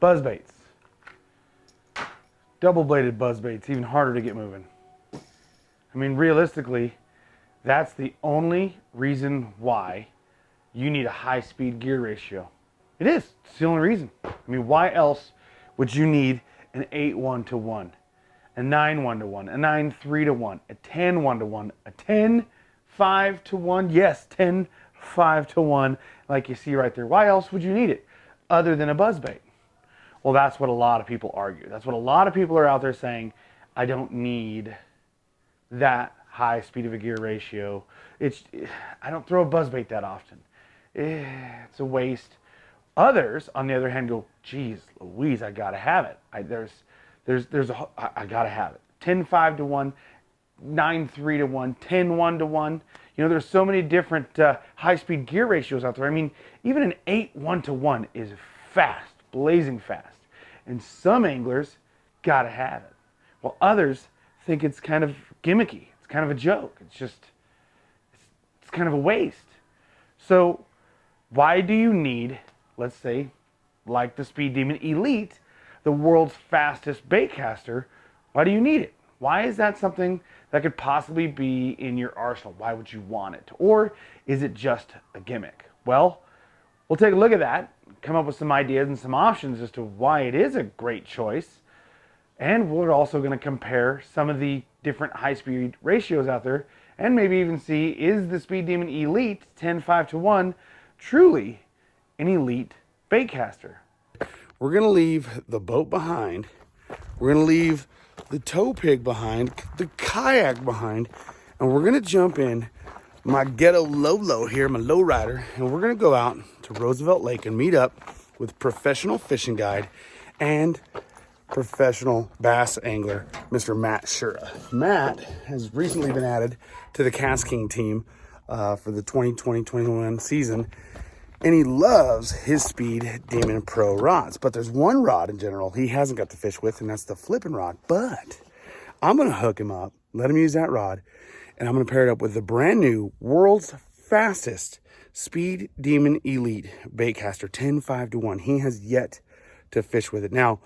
Buzzbaits. Double-bladed buzzbaits, even harder to get moving. I mean, realistically, that's the only reason why you need a high-speed gear ratio. It is. It's the only reason. I mean, why else would you need an 8:1-to-1, a 9:1-to-1, a 9:3-to-1, a 10:1-to-1, a 10:5-to-1? Yes, 10:5-to-1, like you see right there. Why else would you need it other than a buzzbait? Well, that's what a lot of people argue. That's what a lot of people are out there saying, I don't need that high speed of a gear ratio. I don't throw a buzzbait that often. It's a waste. Others, on the other hand, go, geez, Louise, I gotta have it. I gotta have it. 10:5-to-1, 9:3-to-1, 10:1-to-1. You know, there's so many different high-speed gear ratios out there. I mean, even an 8:1-to-1 is fast, blazing fast. And some anglers gotta have it. While others think it's kind of gimmicky. It's kind of a joke. It's kind of a waste. So why do you need, let's say, like the Speed Demon Elite, the world's fastest baitcaster? Why do you need it? Why is that something that could possibly be in your arsenal? Why would you want it? Or is it just a gimmick? Well, we'll take a look at that, come up with some ideas and some options as to why it is a great choice. And we're also going to compare some of the different high-speed ratios out there and maybe even see, is the Speed Demon Elite 10:5-to-1 truly an elite baitcaster? We're going to leave the boat behind. We're going to leave the tow pig behind, the kayak behind, and we're going to jump in my ghetto Lolo here, my lowrider, and we're going to go out to Roosevelt Lake and meet up with professional fishing guide and professional bass angler, Mr. Matt Shura. Matt has recently been added to the KastKing team for the 2020-21 season, and he loves his Speed Demon Pro rods. But there's one rod in general he hasn't got to fish with, and that's the flipping rod. But I'm going to hook him up, let him use that rod, and I'm going to pair it up with the brand new world's fastest Speed Demon Elite Baitcaster 10:5-to-1. He has yet to fish with it. Now,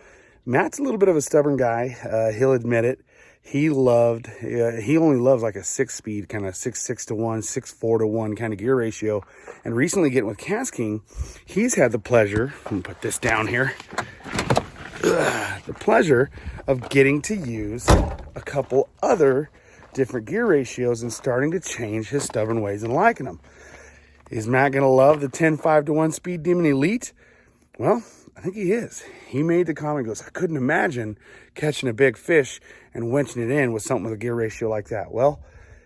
Matt's a little bit of a stubborn guy. He'll admit it. He only loves like a 6-speed, kind of 6:6-to-1, 6:4-to-1 kind of gear ratio. And recently getting with KastKing, he's had the pleasure, let me put this down here, the pleasure of getting to use a couple other different gear ratios and starting to change his stubborn ways and liking them. Is Matt going to love the 10:5-to-1 Speed Demon Elite? Well, I think he is. He made the comment, goes, I couldn't imagine catching a big fish and winching it in with something with a gear ratio like that. Well,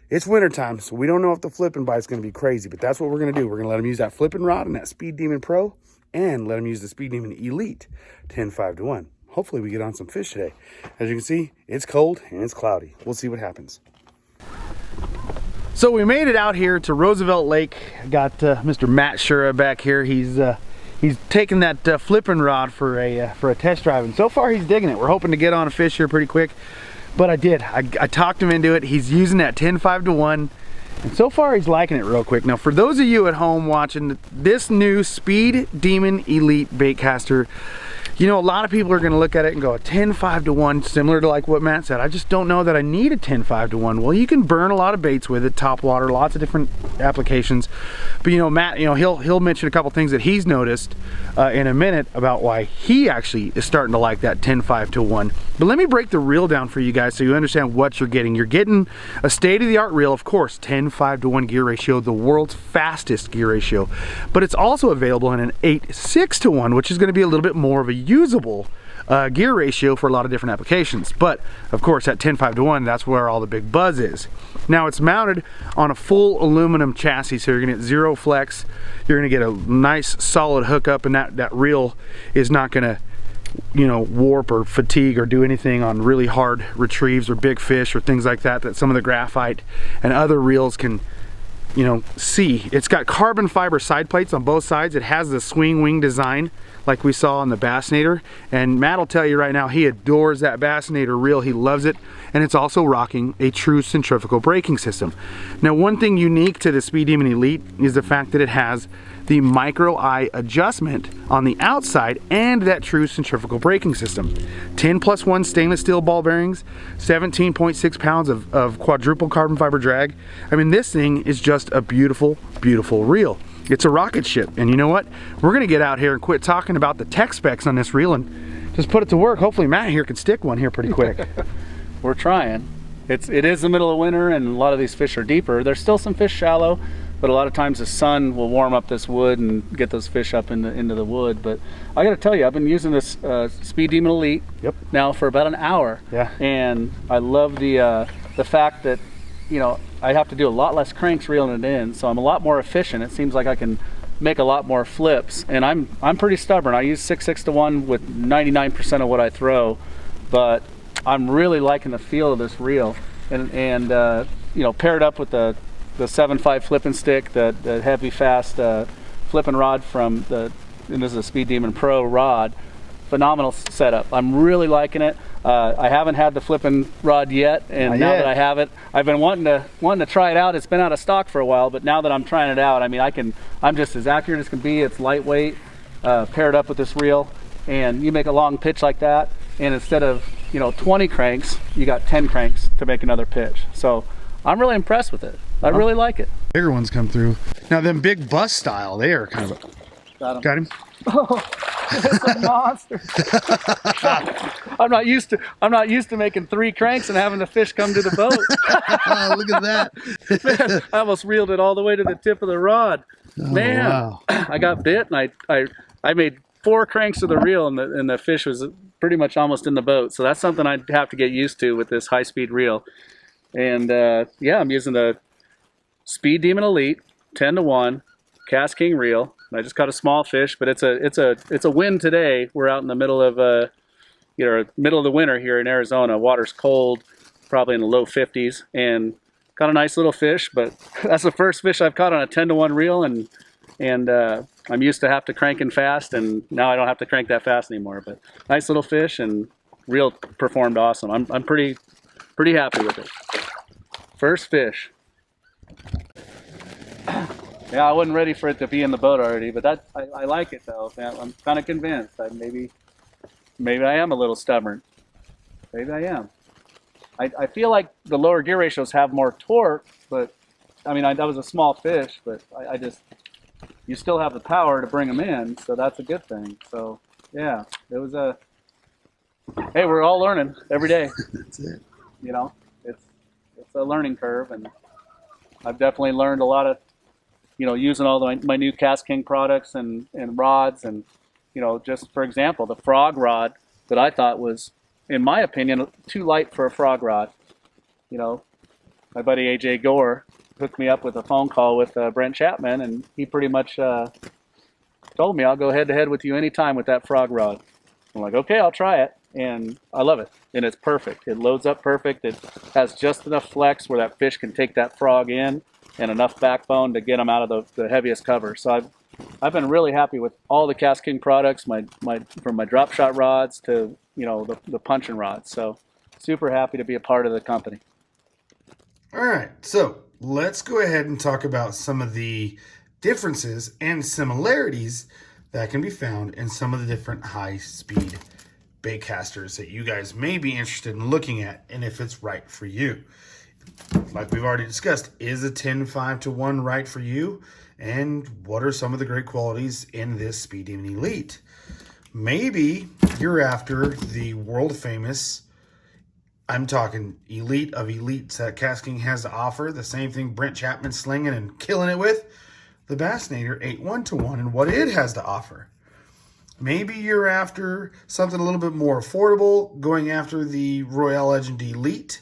it's wintertime, so we don't know if the flipping bite's going to be crazy, but that's what we're going to do. We're going to let him use that flipping rod and that Speed Demon Pro, and let him use the Speed Demon Elite 10:5-to-1. Hopefully we get on some fish today. As you can see, it's cold and it's cloudy. We'll see what happens. So we made it out here to Roosevelt Lake. Got Mr. Matt Shura back here. He's taking that flipping rod for a test drive, and so far he's digging it. We're hoping to get on a fish here pretty quick, but I talked him into it. He's using that 10:5-to-1, and so far he's liking it real quick. Now, for those of you at home watching this new Speed Demon Elite Baitcaster, you know, a lot of people are going to look at it and go, a 10:5-to-1, similar to like what Matt said. I just don't know that I need a 10:5-to-1. Well, you can burn a lot of baits with it, top water, lots of different applications. But you know, Matt, you know, he'll mention a couple things that he's noticed in a minute about why he actually is starting to like that 10:5-to-1. But let me break the reel down for you guys so you understand what you're getting. You're getting a state-of-the-art reel, of course, 10:5-to-1 gear ratio, the world's fastest gear ratio. But it's also available in an 8:6-to-1, which is going to be a little bit more of a usable gear ratio for a lot of different applications. But of course at 10:5-to-1, that's where all the big buzz is. Now it's mounted on a full aluminum chassis, so you're gonna get zero flex. You're gonna get a nice solid hookup, and that reel is not gonna, you know, warp or fatigue or do anything on really hard retrieves or big fish or things like that some of the graphite and other reels can, you know, see. It's got carbon fiber side plates on both sides. It has the swing wing design like we saw on the Bassinator, and Matt will tell you right now he adores that Bassinator reel. He loves it, and it's also rocking a true centrifugal braking system. Now, one thing unique to the Speed Demon Elite is the fact that it has the micro eye adjustment on the outside and that true centrifugal braking system. 10+1 stainless steel ball bearings, 17.6 pounds of quadruple carbon fiber drag. I mean, this thing is just a beautiful, beautiful reel. It's a rocket ship, and you know what? We're gonna get out here and quit talking about the tech specs on this reel and just put it to work. Hopefully Matt here can stick one here pretty quick. We're trying. It is the middle of winter and a lot of these fish are deeper. There's still some fish shallow, but a lot of times the sun will warm up this wood and get those fish up into the wood. But I gotta tell you, I've been using this Speed Demon Elite now for about an hour. Yeah. And I love the fact that, you know, I have to do a lot less cranks reeling it in, so I'm a lot more efficient. It seems like I can make a lot more flips, and I'm pretty stubborn. I use 6/6 to 1 with 99% of what I throw, but I'm really liking the feel of this reel, and you know, paired up with the 7.5 flipping stick, the heavy fast flipping rod from and this is a Speed Demon Pro rod. Phenomenal setup. I'm really liking it. I haven't had the flipping rod yet, and now that I have it, I've been wanting to try it out. It's been out of stock for a while, but now that I'm trying it out, I mean, I'm just as accurate as can be. It's lightweight, paired up with this reel, and you make a long pitch like that, and instead of, you know, 20 cranks, you got 10 cranks to make another pitch. So I'm really impressed with it. I really like it. Bigger ones come through. Now them big bus style, they are kind of got him. Oh, it's a monster. I'm not used to making 3 cranks and having the fish come to the boat. Look at that. Man, I almost reeled it all the way to the tip of the rod. Oh, man, wow. I got bit, and I made 4 cranks to the reel, and the fish was pretty much almost in the boat. So that's something I'd have to get used to with this high-speed reel. And yeah, I'm using the Speed Demon Elite 10-to-1 KastKing reel. I just caught a small fish, but it's a win today. We're out in the middle of middle of the winter here in Arizona. Water's cold, probably in the low 50s, and caught a nice little fish. But that's the first fish I've caught on a 10-to-1 reel, and I'm used to have to cranking fast, and now I don't have to crank that fast anymore. But nice little fish, and reel performed awesome. I'm pretty happy with it. First fish. Yeah, I wasn't ready for it to be in the boat already, but I like it though. I'm kind of convinced. Maybe I am a little stubborn. Maybe I am. I feel like the lower gear ratios have more torque, but I mean, that was a small fish, but you still have the power to bring them in, so that's a good thing. So yeah, it was hey, we're all learning every day. That's it. You know, it's a learning curve, and I've definitely learned a lot of, you know, using all my new KastKing products and rods, and, you know, just for example, the frog rod that I thought was, in my opinion, too light for a frog rod. You know, my buddy AJ Gore hooked me up with a phone call with Brent Chapman, and he pretty much told me, I'll go head to head with you anytime with that frog rod. I'm like, okay, I'll try it, and I love it, and it's perfect. It loads up perfect. It has just enough flex where that fish can take that frog in, and enough backbone to get them out of the heaviest cover. So I've been really happy with all the KastKing products, from my drop shot rods to, you know, the punching rods. So super happy to be a part of the company. All right, so let's go ahead and talk about some of the differences and similarities that can be found in some of the different high-speed baitcasters that you guys may be interested in looking at, and if it's right for you. Like we've already discussed, is a 10-5-to-1 right for you? And what are some of the great qualities in this Speed Demon Elite? Maybe you're after the world famous, I'm talking elite of elites that KastKing has to offer, the same thing Brent Chapman's slinging and killing it with, the Bassinator 8-1-to-1 and what it has to offer. Maybe you're after something a little bit more affordable, going after the Royale Legend Elite,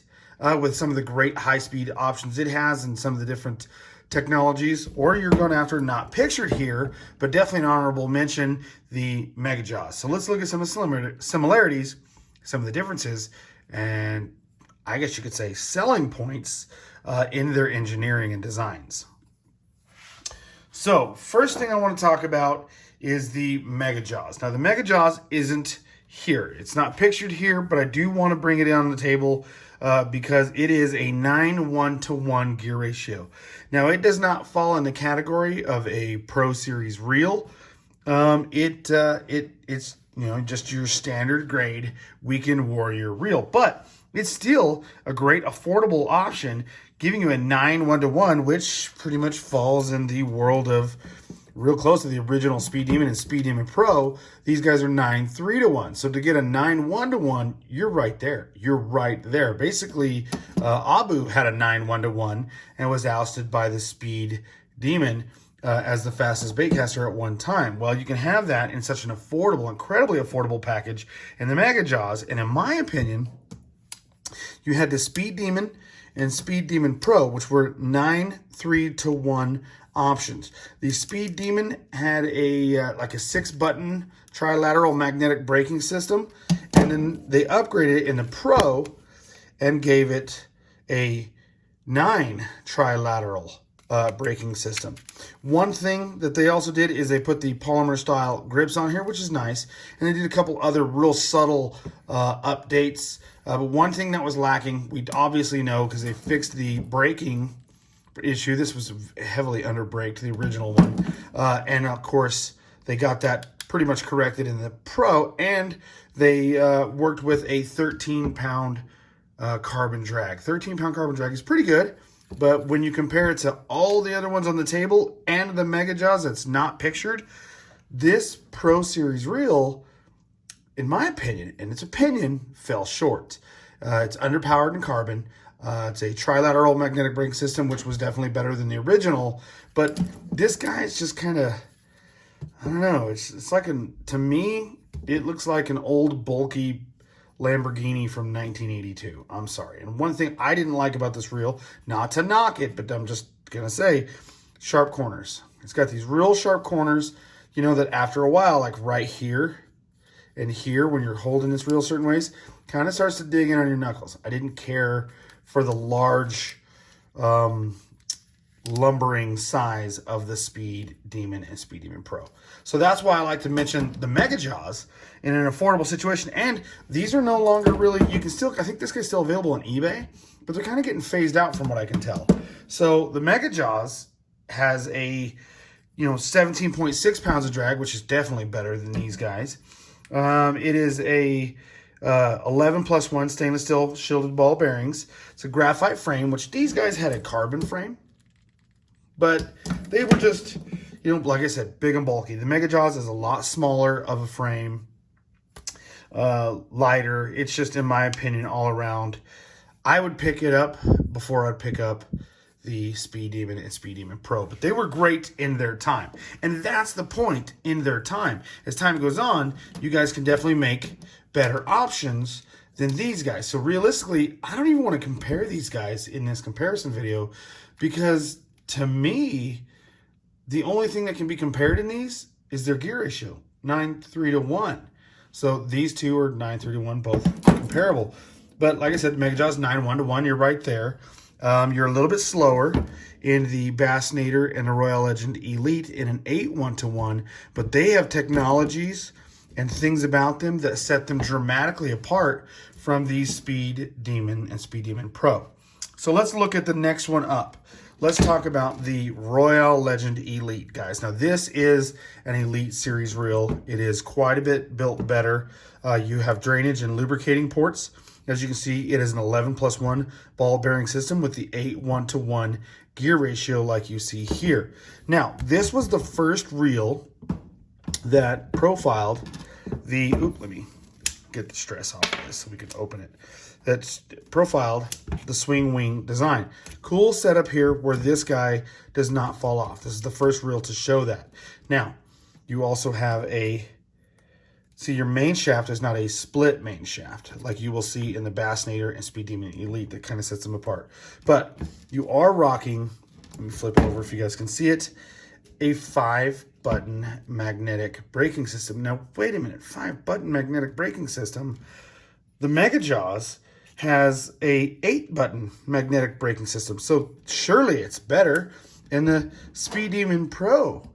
with some of the great high-speed options it has and some of the different technologies, or you're going after, not pictured here, but definitely an honorable mention, the Mega Jaws. So let's look at some of the similarities, some of the differences, and I guess you could say selling points in their engineering and designs. So first thing I want to talk about is the Mega Jaws. Now the Mega Jaws isn't here. It's not pictured here, but I do want to bring it on the table because it is a 9:1 gear ratio. Now, it does not fall in the category of a Pro Series reel. It's just your standard grade weekend warrior reel, but it's still a great affordable option, giving you a 9:1, which pretty much falls in the world of real close to the original Speed Demon and Speed Demon Pro. These guys are 9:3-1. So to get a 9:1, you're right there. You're right there. Basically, Abu had a 9:1 and was ousted by the Speed Demon as the fastest baitcaster at one time. Well, you can have that in such an affordable, incredibly affordable package in the Mega Jaws. And in my opinion, you had the Speed Demon and Speed Demon Pro, which were 9:3-1 options. The Speed Demon had a like a 6-button trilateral magnetic braking system, and then they upgraded it in the Pro and gave it a 9 trilateral braking system. One thing that they also did is they put the polymer style grips on here, which is nice, and they did a couple other real subtle updates. But one thing that was lacking, we obviously know because they fixed the braking issue. This was heavily underbraked, the original one. And of course, they got that pretty much corrected in the Pro, and they worked with a 13-pound carbon drag. 13-pound carbon drag is pretty good, but when you compare it to all the other ones on the table and the Mega Jaws that's not pictured, this Pro Series reel, in my opinion, fell short. It's underpowered in carbon. It's a trilateral magnetic braking system, which was definitely better than the original. But this guy is just kind of, I don't know. It's like to me, it looks like an old bulky Lamborghini from 1982. I'm sorry. And one thing I didn't like about this reel, not to knock it, but I'm just going to say, sharp corners. It's got these real sharp corners, that after a while, like right here and here, when you're holding this reel certain ways, kind of starts to dig in on your knuckles. I didn't care for the large lumbering size of the Speed Demon and Speed Demon Pro. So that's why I like to mention the Mega Jaws in an affordable situation. And these are no longer really, I think this guy's still available on eBay, but they're kind of getting phased out from what I can tell. So the Mega Jaws has a 17.6 pounds of drag, which is definitely better than these guys. It is a 11+1 stainless steel shielded ball bearings. It's a graphite frame, which these guys had a carbon frame, but they were just, like I said, big and bulky. The Mega Jaws is a lot smaller of a frame, lighter. It's just, in my opinion, all around, I would pick it up before I'd pick up the Speed Demon and Speed Demon Pro, but they were great in their time. And that's the point, in their time. As time goes on, you guys can definitely make better options than these guys. So realistically, I don't even want to compare these guys in this comparison video, because to me, the only thing that can be compared in these is their gear ratio, 9:3-1. So these two are 9:3-1, both comparable. But like I said, Mega Jaws 9:1, you're right there. You're a little bit slower in the Bassinator and the Royal Legend Elite in an 8:1, but they have technologies and things about them that set them dramatically apart from the Speed Demon and Speed Demon Pro. So let's look at the next one up. Let's talk about the Royal Legend Elite, guys. Now, this is an Elite Series reel. It is quite a bit built better. You have drainage and lubricating ports. As you can see, it is an 11+1 ball bearing system with the 8:1 gear ratio like you see here. Now, this was the first reel that profiled the, let me get the stress off of this so we can open it. That's profiled the swing wing design. Cool setup here where this guy does not fall off. This is the first reel to show that. Now, you also have see, your main shaft is not a split main shaft like you will see in the Bassinator and Speed Demon Elite. That kind of sets them apart. But you are rocking, let me flip it over if you guys can see it, a 5-button magnetic braking system. Now, wait a minute, 5-button magnetic braking system. The Mega Jaws has a 8-button magnetic braking system, so surely it's better. And the Speed Demon Pro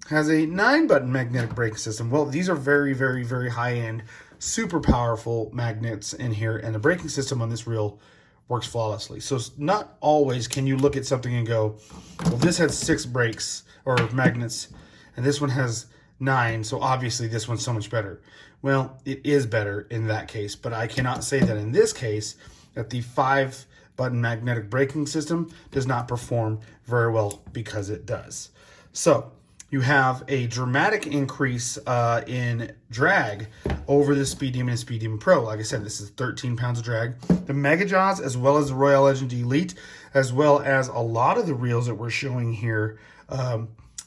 has a 9-button magnetic braking system. Well, these are very, very, very high-end super powerful magnets in here, and the braking system on this reel works flawlessly. So not always can you look at something and go, well, this has 6 brakes or magnets, and this one has 9, so obviously this one's so much better. Well, it is better in that case, but I cannot say that in this case that the 5-button magnetic braking system does not perform very well, because it does. So you have a dramatic increase in drag over the Speed Demon and Speed Demon Pro. Like I said, this is 13 pounds of drag. The Mega Jaws, as well as the Royal Legend Elite, as well as a lot of the reels that we're showing here,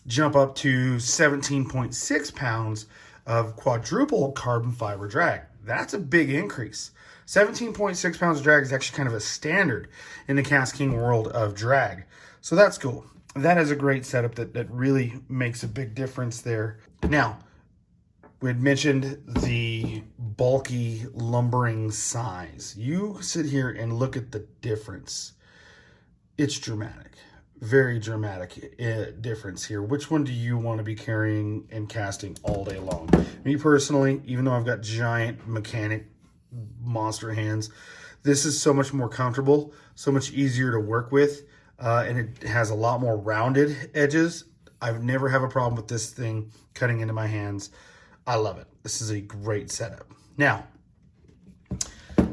jump up to 17.6 pounds of quadruple carbon fiber drag. That's a big increase. 17.6 pounds of drag is actually kind of a standard in the KastKing world of drag. So that's cool. That is a great setup that really makes a big difference there. Now, we had mentioned the bulky lumbering size. You sit here and look at the difference. It's dramatic. Very dramatic difference here. Which one do you want to be carrying and casting all day long? Me personally, even though I've got giant mechanic monster hands, this is so much more comfortable, so much easier to work with, and it has a lot more rounded edges. I've never have a problem with this thing cutting into my hands. I love it. This is a great setup. Now,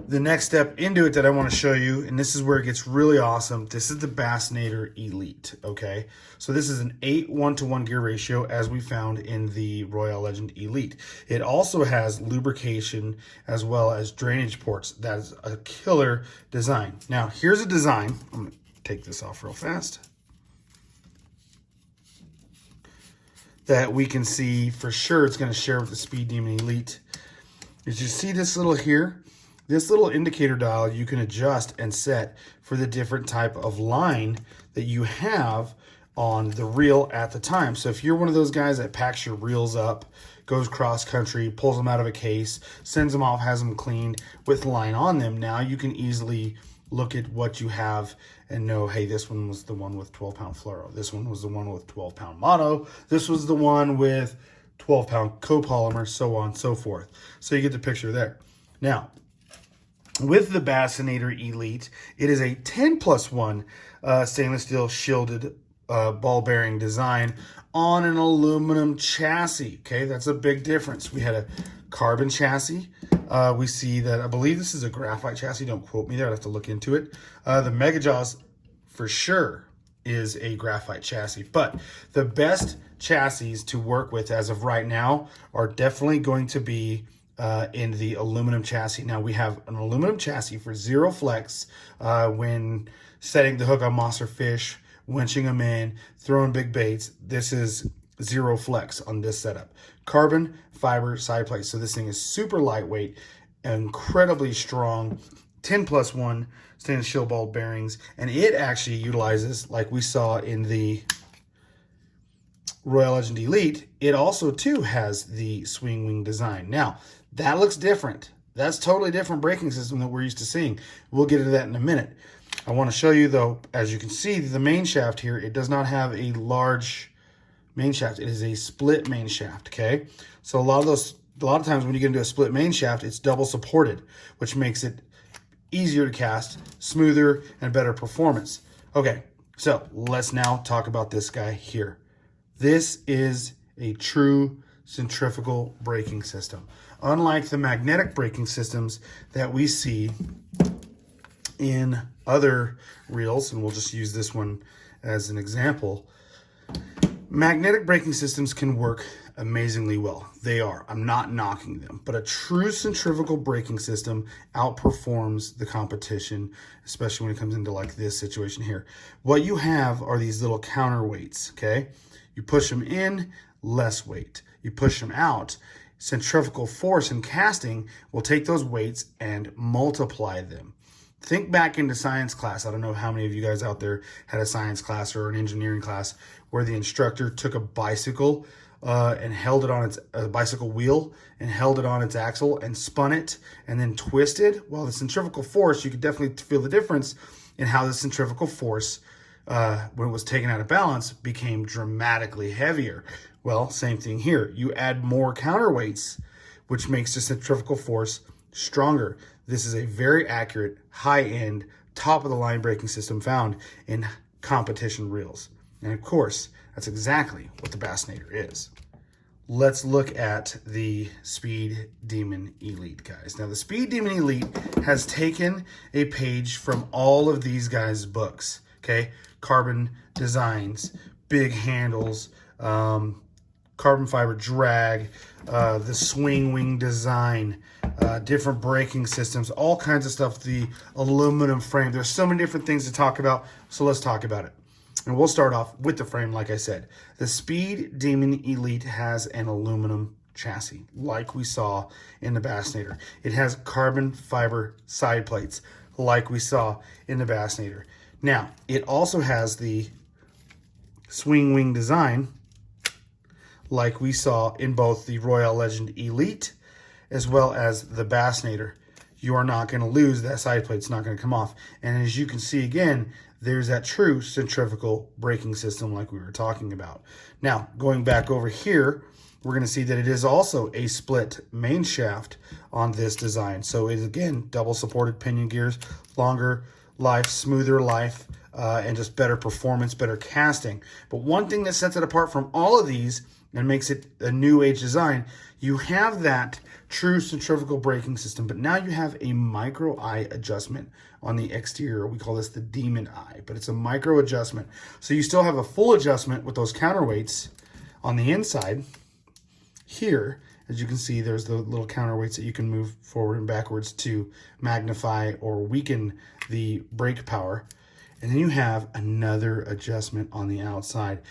the next step into it that I want to show you, and this is where it gets really awesome, this is the Bassinator Elite, okay? So this is an 8:1-to-1 gear ratio, as we found in the Royal Legend Elite. It also has lubrication as well as drainage ports. That is a killer design. Now, here's a design. I'm going to take this off real fast, that we can see for sure it's going to share with the Speed Demon Elite. As you see this little here, this little indicator dial you can adjust and set for the different type of line that you have on the reel at the time. So if you're one of those guys that packs your reels up, goes cross country, pulls them out of a case, sends them off, has them cleaned with line on them, now you can easily look at what you have and know, hey, this one was the one with 12-pound fluoro. This one was the one with 12-pound mono. This was the one with 12-pound copolymer, so on and so forth. So you get the picture there. Now, with the Bassinator Elite, it is a 10+1 stainless steel shielded ball bearing design on an aluminum chassis. Okay, that's a big difference. We had a carbon chassis. We see that, I believe this is a graphite chassis. Don't quote me there. I'd have to look into it. The Mega Jaws for sure is a graphite chassis, but the best chassis to work with as of right now are definitely going to be in the aluminum chassis. Now we have an aluminum chassis for zero flex when setting the hook on monster fish, winching them in, throwing big baits. This is zero flex on this setup. Carbon fiber side plates. So this thing is super lightweight, incredibly strong, 10+1 stainless steel ball bearings, and it actually utilizes, like we saw in the Royal Legend Elite, it also too has the swing wing design. Now, that looks different. That's totally different braking system that we're used to seeing. We'll get into that in a minute. I want to show you though, as you can see, the main shaft here, it does not have a large main shaft. It is a split main shaft, okay? So a lot of times when you get into a split main shaft, it's double supported, which makes it easier to cast, smoother, and better performance. Okay, so let's now talk about this guy here. This is a true centrifugal braking system. Unlike the magnetic braking systems that we see in other reels, and we'll just use this one as an example, magnetic braking systems can work amazingly well. They are. I'm not knocking them. But a true centrifugal braking system outperforms the competition, especially when it comes into like this situation here. What you have are these little counterweights, okay? You push them in, less weight. You push them out. Centrifugal force in casting will take those weights and multiply them. Think back into science class. I don't know how many of you guys out there had a science class or an engineering class where the instructor took a bicycle and held it on its bicycle wheel and held it on its axle and spun it and then twisted. Well, the centrifugal force, you could definitely feel the difference in how the centrifugal force, when it was taken out of balance, became dramatically heavier. Well, same thing here. You add more counterweights which makes the centrifugal force stronger. This is a very accurate, high-end, top-of-the-line braking system found in competition reels. And of course, that's exactly what the Bassinator is. Let's look at the Speed Demon Elite, guys. Now, the Speed Demon Elite has taken a page from all of these guys' books, okay? Carbon designs, big handles, carbon fiber drag, the swing wing design, different braking systems, all kinds of stuff, the aluminum frame. There's so many different things to talk about, so let's talk about it. And we'll start off with the frame, like I said. The Speed Demon Elite has an aluminum chassis, like we saw in the Bassinator. It has carbon fiber side plates, like we saw in the Bassinator. Now, it also has the swing wing design, like we saw in both the Royale Legend Elite as well as the Bassinator. You are not going to lose that side plate. It's not going to come off. And as you can see again, there's that true centrifugal braking system like we were talking about. Now, going back over here, we're going to see that it is also a split main shaft on this design. So it is, again, double supported pinion gears, longer life, smoother life, and just better performance, better casting. But one thing that sets it apart from all of these and makes it a new age design, you have that true centrifugal braking system, but now you have a micro eye adjustment on the exterior. We call this the Demon Eye, but it's a micro adjustment. So you still have a full adjustment with those counterweights on the inside. Here, as you can see, there's the little counterweights that you can move forward and backwards to magnify or weaken the brake power. And then you have another adjustment on the outside.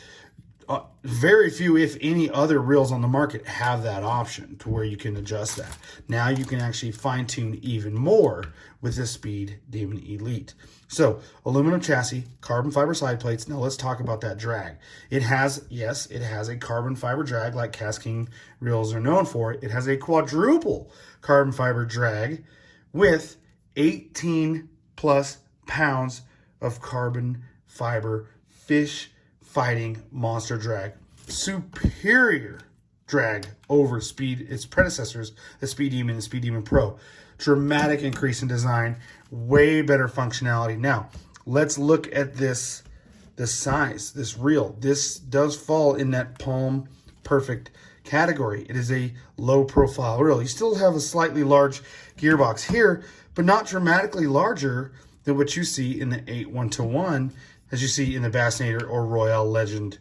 Very few, if any, other reels on the market have that option to where you can adjust that. Now you can actually fine tune even more with the Speed Demon Elite. So, aluminum chassis, carbon fiber side plates. Now let's talk about that drag. It has, yes, it has a carbon fiber drag like KastKing reels are known for. It has a quadruple carbon fiber drag with 18 plus pounds of carbon fiber fish fighting monster drag. Superior drag over its predecessors, the Speed Demon and Speed Demon Pro. Dramatic increase in design, way better functionality. Now, let's look at this size, this reel. This does fall in that palm perfect category. It is a low profile reel. You still have a slightly large gearbox here, but not dramatically larger than what you see in the 8-1-1, as you see in the Bassinator or Royale Legend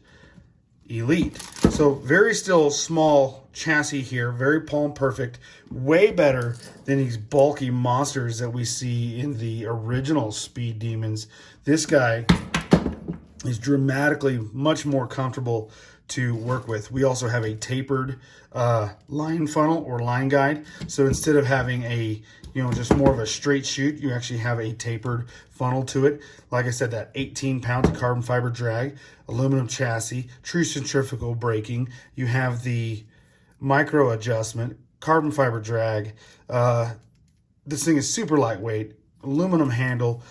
Elite. So very still small chassis here, very palm perfect, way better than these bulky monsters that we see in the original Speed Demons. This guy is dramatically much more comfortable to work with. We also have a tapered line funnel or line guide. So instead of having a, just more of a straight shoot, you actually have a tapered funnel to it. Like I said, that 18 pounds of carbon fiber drag, aluminum chassis, true centrifugal braking. You have the micro adjustment, carbon fiber drag. This thing is super lightweight, aluminum handle,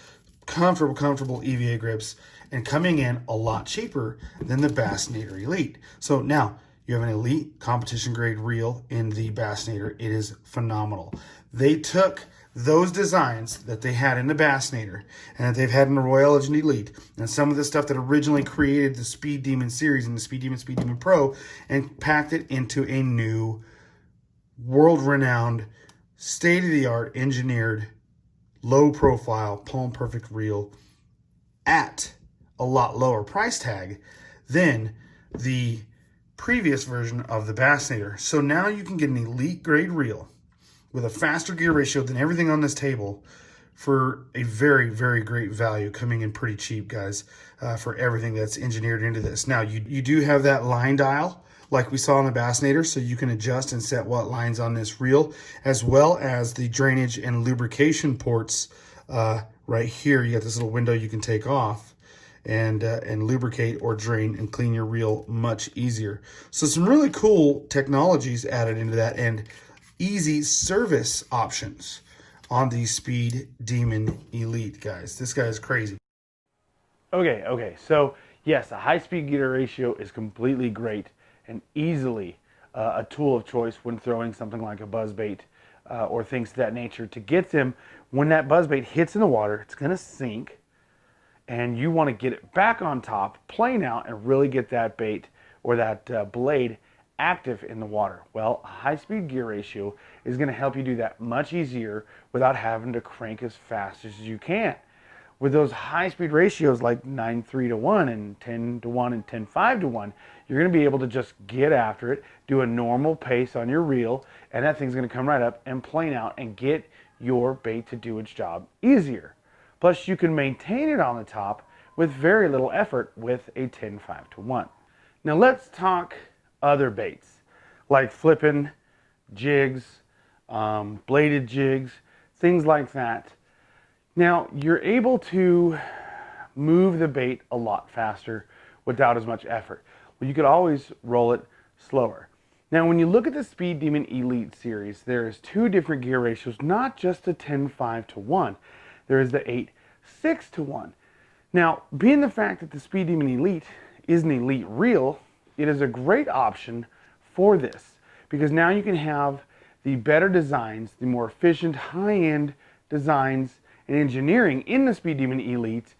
comfortable EVA grips, and coming in a lot cheaper than the Bassinator Elite. So now you have an elite competition grade reel in the Bassinator. It is phenomenal. They took those designs that they had in the Bassinator and that they've had in the Royale Legend Elite and some of the stuff that originally created the Speed Demon series and the Speed Demon Pro, and packed it into a new world-renowned, state-of-the-art engineered, low-profile, palm-perfect reel at a lot lower price tag than the previous version of the Bassinator. So now you can get an elite grade reel with a faster gear ratio than everything on this table for a very, very great value, coming in pretty cheap, guys, for everything that's engineered into this. Now, you do have that line dial like we saw in the Bassinator, so you can adjust and set what lines on this reel, as well as the drainage and lubrication ports right here. You got this little window you can take off and lubricate or drain and clean your reel much easier. So some really cool technologies added into that, and easy service options on the Speed Demon Elite, guys. This guy is crazy. Okay. So yes, a high-speed gear ratio is completely great and easily a tool of choice when throwing something like a buzzbait or things of that nature, to get them, when that buzzbait hits in the water, it's going to sink, and you want to get it back on top, plane out, and really get that bait or that blade active in the water. Well, a high-speed gear ratio is going to help you do that much easier without having to crank as fast as you can. With those high-speed ratios like 9:3 to 1 and 10 to 1 and 10:5 to 1, you're going to be able to just get after it, do a normal pace on your reel, and that thing's going to come right up and plane out and get your bait to do its job easier. Plus, you can maintain it on the top with very little effort with a 10:5 to 1. Now let's talk other baits like flipping, jigs, bladed jigs, things like that. Now, you're able to move the bait a lot faster without as much effort. Well, you could always roll it slower. Now, when you look at the Speed Demon Elite series, there's two different gear ratios, not just the 10:5 to 1. There is the 8:6 to 1. Now, being the fact that the Speed Demon Elite is an elite reel, it is a great option for this, because now you can have the better designs, the more efficient, high-end designs and engineering in the Speed Demon Elite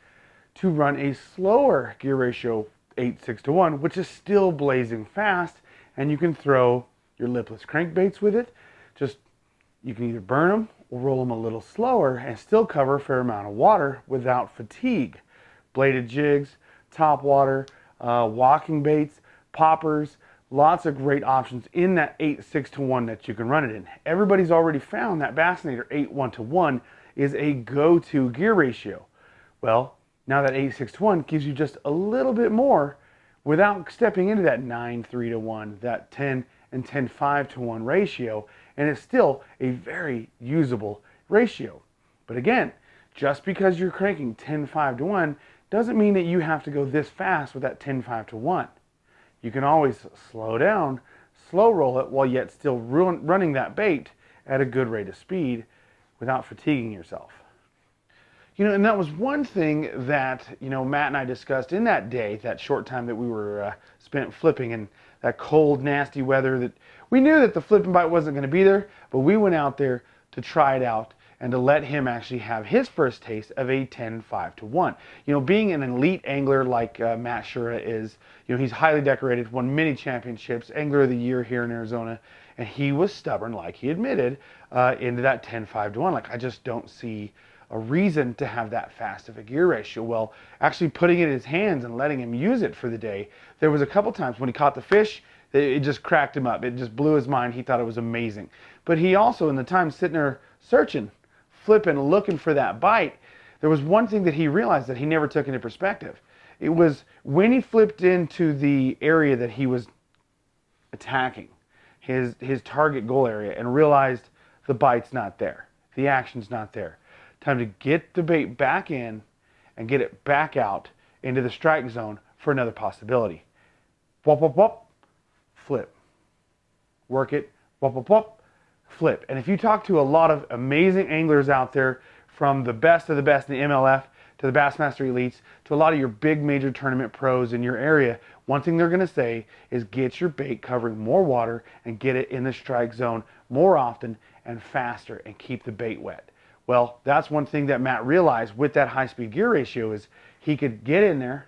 to run a slower gear ratio 8:6 to 1, which is still blazing fast, and you can throw your lipless crankbaits with it. Just, you can either burn them or roll them a little slower and still cover a fair amount of water without fatigue. Bladed jigs, top water, walking baits, poppers, lots of great options in that 8:6 to 1 that you can run it in. Everybody's already found that Bassinator 8:1 to 1 is a go-to gear ratio. Well, now that 8:6 to 1 gives you just a little bit more without stepping into that 9:3 to 1, that 10 and 10:5 to 1 ratio, and it's still a very usable ratio. But again, just because you're cranking 10:5 to 1 doesn't mean that you have to go this fast with that 10:5 to 1. You can always slow down, slow roll it while yet still running that bait at a good rate of speed without fatiguing yourself. You know, and that was one thing that, you know, Matt and I discussed in that day, that short time that we were spent flipping in that cold, nasty weather, that we knew that the flipping bite wasn't going to be there, but we went out there to try it out and to let him actually have his first taste of a 10:5 to 1. You know, being an elite angler like Matt Shura is, you know, he's highly decorated, won many championships, Angler of the Year here in Arizona, and he was stubborn, like he admitted, into that 10:5 to 1. Like, I just don't see a reason to have that fast of a gear ratio. Well, actually putting it in his hands and letting him use it for the day, there was a couple times when he caught the fish, it just cracked him up. It just blew his mind. He thought it was amazing. But he also, in the time sitting there searching, flipping, looking for that bite, there was one thing that he realized that he never took into perspective. It was when he flipped into the area that he was attacking, his target goal area, and realized the bite's not there. The action's not there. Time to get the bait back in and get it back out into the strike zone for another possibility. Wop, wop, wop, flip. Work it, wop, wop, wop, flip. And if you talk to a lot of amazing anglers out there, from the best of the best in the MLF to the Bassmaster Elites to a lot of your big major tournament pros in your area, one thing they're going to say is get your bait covering more water and get it in the strike zone more often and faster and keep the bait wet. Well, that's one thing that Matt realized with that high-speed gear ratio is he could get in there,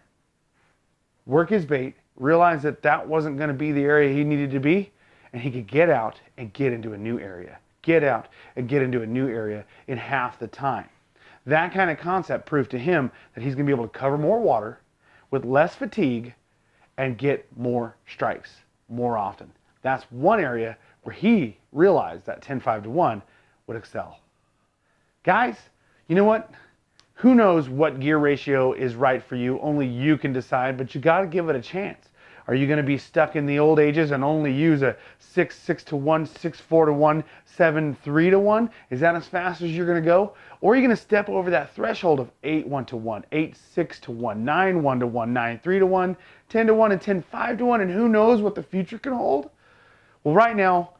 work his bait, realize that that wasn't going to be the area he needed to be, and he could get out and get into a new area. Get out and get into a new area in half the time. That kind of concept proved to him that he's going to be able to cover more water with less fatigue and get more strikes more often. That's one area where he realized that 10:5 to 1 would excel. Guys, you know what? Who knows what gear ratio is right for you? Only you can decide, but you got to give it a chance. Are you going to be stuck in the old ages and only use a 6:6 to 1, 6:4 to 1, 7:3 to 1? Is that as fast as you're going to go? Or are you going to step over that threshold of 8:1 to 1, 8:6 to 1, 9:1 to 1, 9:3 to 1, 10 to 1, and 10:5 to 1, and who knows what the future can hold? Well, right now,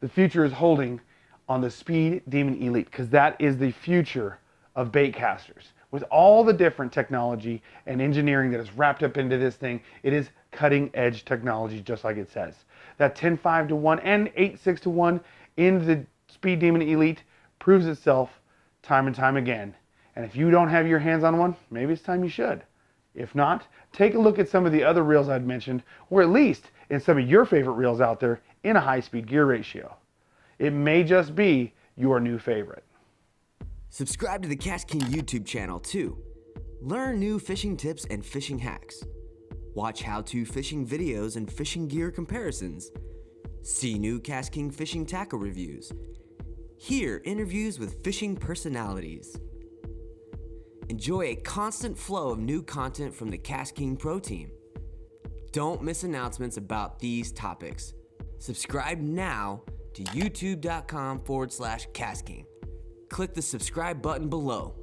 the future is holding on the Speed Demon Elite, because that is the future of baitcasters. With all the different technology and engineering that is wrapped up into this thing, it is cutting edge technology, just like it says. that 10.5 to 1 and 8.6 to 1 in the Speed Demon Elite proves itself time and time again. And if you don't have your hands on one, maybe it's time you should. If not, take a look at some of the other reels I've mentioned, or at least in some of your favorite reels out there in a high-speed gear ratio. It may just be your new favorite. Subscribe to the KastKing YouTube channel too. Learn new fishing tips and fishing hacks. Watch how-to fishing videos and fishing gear comparisons. See new KastKing fishing tackle reviews. Hear interviews with fishing personalities. Enjoy a constant flow of new content from the KastKing Pro team. Don't miss announcements about these topics. Subscribe now to youtube.com/KastKing. Click the subscribe button below.